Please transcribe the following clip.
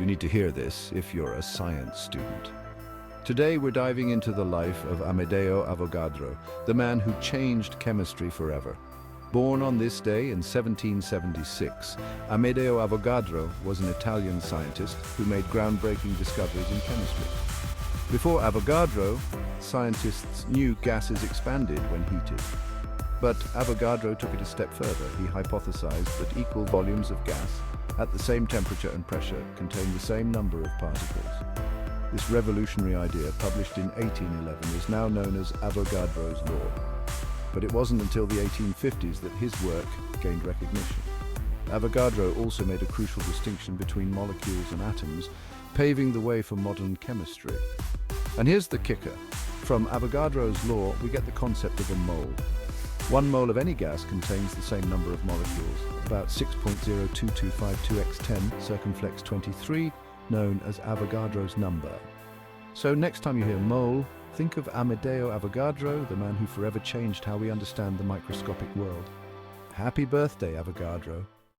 You need to hear this if you're a science student. Today we're diving into the life of Amedeo Avogadro, the man who changed chemistry forever. Born on this day in 1776, Amedeo Avogadro was an Italian scientist who made groundbreaking discoveries in chemistry. Before Avogadro, scientists knew gases expanded when heated. But Avogadro took it a step further. He hypothesized that equal volumes of gas at the same temperature and pressure contain the same number of particles. This revolutionary idea, published in 1811, is now known as Avogadro's law. But it wasn't until the 1850s that his work gained recognition. Avogadro also made a crucial distinction between molecules and atoms, paving the way for modern chemistry. And here's the kicker. From Avogadro's law, we get the concept of a mole. 1 mole of any gas contains the same number of molecules, about 6.02252x10 circumflex 23, known as Avogadro's number. So next time you hear mole, think of Amedeo Avogadro, the man who forever changed how we understand the microscopic world. Happy birthday, Avogadro.